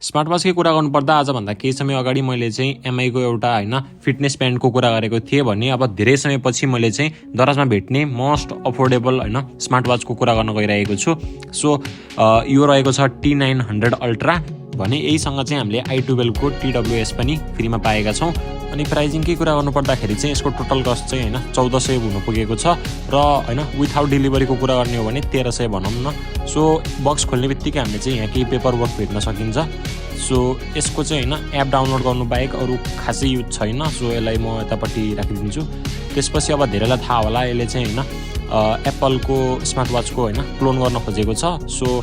Smart वाचकै कुरा गर्नुपर्दा आजभन्दा केही समय अगाडि मैले चाहिँ एमआईको एउटा हैन फिटनेस ब्यान्डको कुरा गरेको थिएँ भने अब धेरै समयपछि मैले चाहिँ दराजमा भेट्ने मोस्ट अफोर्डेबल हैन स्मार्ट वाचको कुरा गर्न गइरहेको छु। सो यो रहेको छ T900 Ultra भने यहीसँग चाहिँ हामीले i12 को TWS पनि फ्रीमा पाएका छौँ। अनि प्राइजिङकै कुरा गर्नुपर्दाखेरि चाहिँ यसको टोटल कस्ट चाहिँ हैन 1400 हुन पुगेको छ र हैन विथआउट डेलिभरीको कुरा गर्ने हो भने 1300 भनौँ न। सो बक्स खोल्ने बित्तिकै हामीले चाहिँ यहाँ केही पेपर वर्क भेट्न सकिन्छ। सो यसको चाहिँ हैन एप डाउनलोड गर्नु बाहेक अरू खासै युज छैन। सो यसलाई म यतापट्टि राखिदिन्छु। त्यसपछि अब धेरैलाई थाहा होला यसले चाहिँ हैन एप्पलको स्मार्ट वाचको हैन क्लोन गर्न खोजेको छ। सो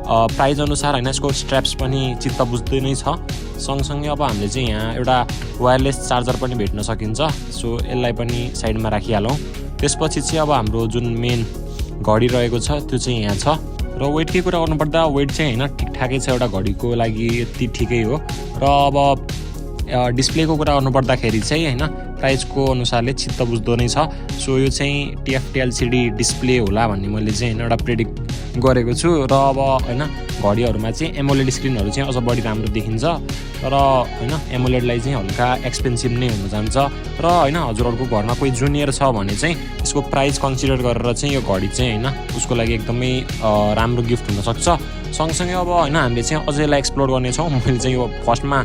प्राइस अनुसार हैन यसको स्ट्र्याप्स पनि चित्त बुझ्दै नै छ। सँगसँगै अब हामीले चाहिँ यहाँ एउटा वायरलेस चार्जर पनि भेट्न सकिन्छ। सो यसलाई पनि साइडमा राखिहालौँ। त्यसपछि चाहिँ अब हाम्रो जुन मेन घडी रहेको छ त्यो चाहिँ यहाँ छ। र वेटकै कुरा गर्नुपर्दा वेट चाहिँ हैन ठिकठाकै छ, एउटा घडीको लागि यति ठिकै हो। र अब डिस्प्लेको कुरा गर्नुपर्दाखेरि चाहिँ हैन प्राइसको अनुसारले चित्त बुझ्दो नै छ। सो यो चाहिँ TFT LCD डिस्प्ले होला भन्ने मैले चाहिँ हैन एउटा प्रेडिक्ट गरेको छु। र अब हैन घडीहरूमा चाहिँ एमोलेड स्क्रिनहरू चाहिँ अझ बढी राम्रो देखिन्छ। र हैन एमोलेडलाई चाहिँ हल्का एक्सपेन्सिभ नै हुन जान्छ। र हैन हजुरहरूको घरमा कोही जुनियर छ भने चाहिँ यसको प्राइस कन्सिडर गरेर चाहिँ यो घडी चाहिँ हैन उसको लागि एकदमै राम्रो गिफ्ट हुन सक्छ। सँगसँगै अब हैन हामीले चाहिँ अझै यसलाई एक्सप्लोर गर्नेछौँ। मैले चाहिँ यो फर्स्टमा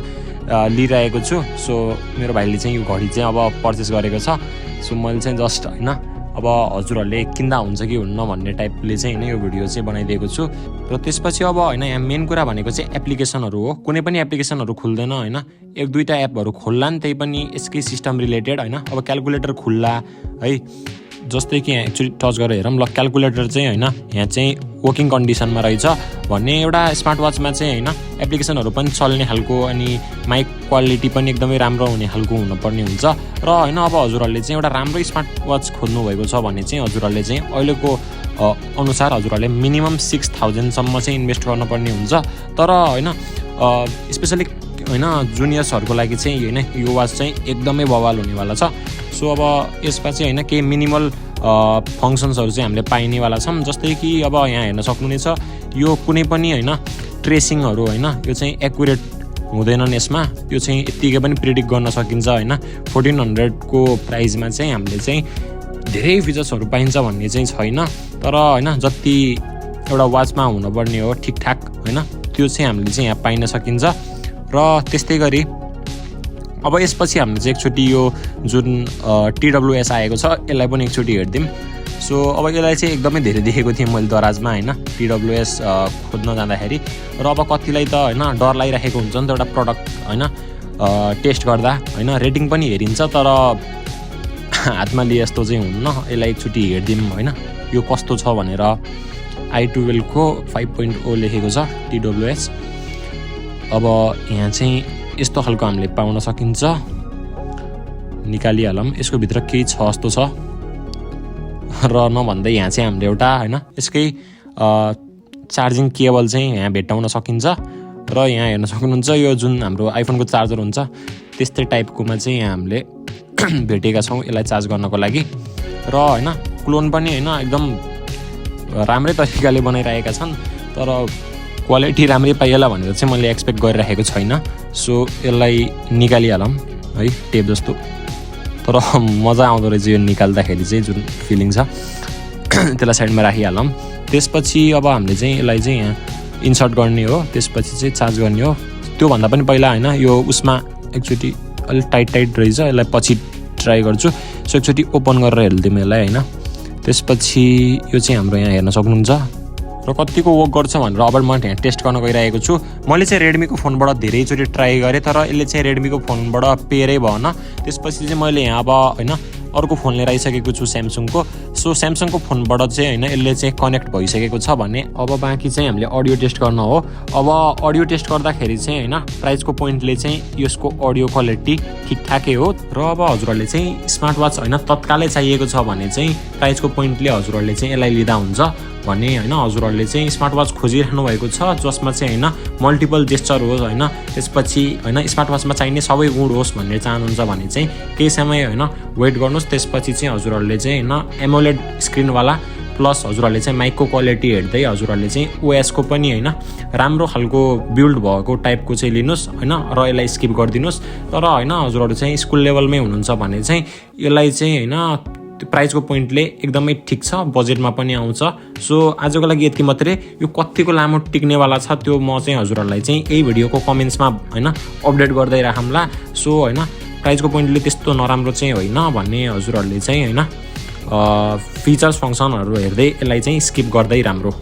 लिइरहेको छु। सो मेरो भाइले चाहिँ यो घडी चाहिँ अब पर्चेस गरेको छ। सो मैले चाहिँ जस्ट हैन अब हजुरहरूले किन्दा हुन्छ कि हुन्न भन्ने टाइपले चाहिँ हैन यो भिडियो चाहिँ बनाइदिएको छु। र त्यसपछि अब हैन यहाँ मेन कुरा भनेको चाहिँ एप्लिकेसनहरू हो। कुनै पनि एप्लिकेसनहरू खुल्दैन हैन, एक दुईटा एपहरू खुल्ला नि, त्यही पनि यसकै सिस्टम रिलेटेड हैन। अब क्यालकुलेटर खुल्ला है, जस्तै कि यहाँ एक्चुअली टच गरेर हेरौँ ल। क्यालकुलेटर चाहिँ हैन यहाँ चाहिँ वर्किङ कन्डिसनमा रहेछ भन्ने एउटा स्मार्ट वाचमा चाहिँ हैन एप्लिकेसनहरू पनि चल्ने खालको अनि माइक क्वालिटी पनि एकदमै राम्रो हुने खालको हुनुपर्ने हुन्छ। र हैन अब हजुरहरूले चाहिँ एउटा राम्रो स्मार्ट वाच खोज्नु भएको छ भने चाहिँ हजुरहरूले चाहिँ अहिलेको अनुसार हजुरहरूले मिनिमम 6000 सम्म चाहिँ इन्भेस्ट गर्नुपर्ने हुन्छ। तर हैन स्पेसली हैन जुनियर्सहरूको लागि चाहिँ हैन यो वाच चाहिँ एकदमै बवाल हुनेवाला छ। सो अब यसमा चाहिँ हैन केही मिनिमल फङ्सन्सहरू चाहिँ हामीले पाइनेवाला छौँ। जस्तै कि अब यहाँ हेर्न सक्नुहुनेछ यो कुनै पनि हैन ट्रेसिङहरू हैन यो चाहिँ एक्युरेट हुँदैनन् यसमा। यो चाहिँ यत्तिकै पनि प्रिडिक्ट गर्न सकिन्छ हैन। 1400 को प्राइसमा चाहिँ हामीले चाहिँ धेरै फिचर्सहरू पाइन्छ भन्ने चाहिँ छैन। तर हैन जति एउटा वाचमा हुनुपर्ने हो ठिकठाक हैन त्यो चाहिँ हामीले चाहिँ यहाँ पाइन सकिन्छ। र त्यस्तै गरी अब यसपछि हामीले चाहिँ एकचोटि यो जुन TWS आएको छ यसलाई पनि एकचोटि हेरिदिउँ। सो अब यसलाई चाहिँ एकदमै धेरै देखेको थिएँ मैले दराजमा हैन TWS खोज्न जाँदाखेरि। र अब कतिलाई त हैन डर लागिरहेको हुन्छ नि त एउटा प्रडक्ट हैन टेस्ट गर्दा हैन रेटिङ पनि हेरिन्छ तर हातमा लिए जस्तो चाहिँ हुन्न। यसलाई एकचोटि हेरिदिउँ हैन यो कस्तो छ भनेर। i12 को 5.0 लेखेको छ TWS। अब यहाँ चाहिँ यस्तो खालको हामीले पाउन सकिन्छ। निकालिहालौँ, यसको भित्र केही छ जस्तो छ। र नभन्दै यहाँ चाहिँ हामीले एउटा हैन यसकै चार्जिङ केबल चाहिँ यहाँ भेट्टाउन सकिन्छ। र यहाँ हेर्न सक्नुहुन्छ यो जुन हाम्रो आइफोनको चार्जर हुन्छ त्यस्तै टाइपकोमा चाहिँ यहाँ हामीले भेटेका छौँ यसलाई चार्ज गर्नको लागि। र हैन क्लोन पनि हैन एकदम राम्रै तरिकाले बनाइरहेका छन्, तर क्वालिटी राम्रै पाइएला भनेर चाहिँ मैले एक्सपेक्ट गरिरहेको छैन। सो यसलाई निकालिहालौँ है टेप जस्तो। तर मजा आउँदो रहेछ यो निकाल्दाखेरि चाहिँ जुन फिलिङ छ त्यसलाई साइडमा राखिहालौँ। त्यसपछि अब हामीले चाहिँ यसलाई चाहिँ यहाँ इन्सर्ट गर्ने हो, त्यसपछि चाहिँ चार्ज गर्ने हो। त्योभन्दा पनि पहिला हैन यो उसमा एकचोटि अलिक टाइट रहेछ, यसलाई पछि ट्राई गर्छु। सो एकचोटि ओपन गरेर हेरिदिउँ यसलाई हैन। त्यसपछि यो चाहिँ हाम्रो यहाँ हेर्न सक्नुहुन्छ र कतिको वर्क गर्छ भनेर अब म यहाँ टेस्ट गर्न गइरहेको छु। मैले चाहिँ रेडमीको फोनबाट धेरैचोटि ट्राई गरेँ तर यसले चाहिँ रेडमीको फोनबाट पेयरै भएन। त्यसपछि चाहिँ मैले यहाँ अब हैन अर्को फोन लिएर आइसकेको छु स्यामसङको। सो स्यामसङको फोनबाट चाहिँ हैन यसले चाहिँ कनेक्ट भइसकेको छ भने अब बाँकी चाहिँ हामीले अडियो टेस्ट गर्न हो। अब अडियो टेस्ट गर्दाखेरि चाहिँ हैन प्राइसको पोइन्टले चाहिँ यसको अडियो क्वालिटी ठिकठाकै हो। र अब हजुरहरूले चाहिँ स्मार्ट वाच हैन तत्कालै चाहिएको छ भने चाहिँ प्राइसको पोइन्टले हजुरहरूले चाहिँ यसलाई लिँदा हुन्छ भने हैन हजुरहरूले चाहिँ स्मार्ट वाच खोजिरहनु भएको छ जसमा चाहिँ हैन मल्टिपल जेस्चर होस् हैन त्यसपछि हैन स्मार्ट वाचमा चाहिने सबै गुण होस् भन्ने चाहनुहुन्छ भने चाहिँ केही समय हैन वेट गर्नुहोस्। त्यसपछि चाहिँ हजुरहरूले चाहिँ हैन एमोलेड स्क्रिनवाला प्लस हजुरहरूले चाहिँ माइकको क्वालिटी हेर्दै हजुरहरूले चाहिँ ओएसको पनि होइन राम्रो खालको बिल्ड भएको टाइपको चाहिँ लिनुहोस् होइन र यसलाई स्किप गरिदिनुहोस्। तर होइन हजुरहरू चाहिँ स्कुल लेभलमै हुनुहुन्छ भने चाहिँ यसलाई चाहिँ होइन त्यो प्राइसको पोइन्टले एकदमै ठिक छ, बजेटमा पनि आउँछ। सो आजको लागि यति मात्रै। यो कतिको लामो टिक्नेवाला छ त्यो म चाहिँ हजुरहरूलाई चाहिँ यही भिडियोको कमेन्ट्समा होइन अपडेट गर्दै राखौँला। सो होइन प्राइसको पोइन्टले त्यस्तो नराम्रो चाहिँ होइन भन्ने हजुरहरूले चाहिँ होइन फिचर्स फङ्सनहरू हेर्दै यसलाई चाहिँ स्किप गर्दै राम्रो।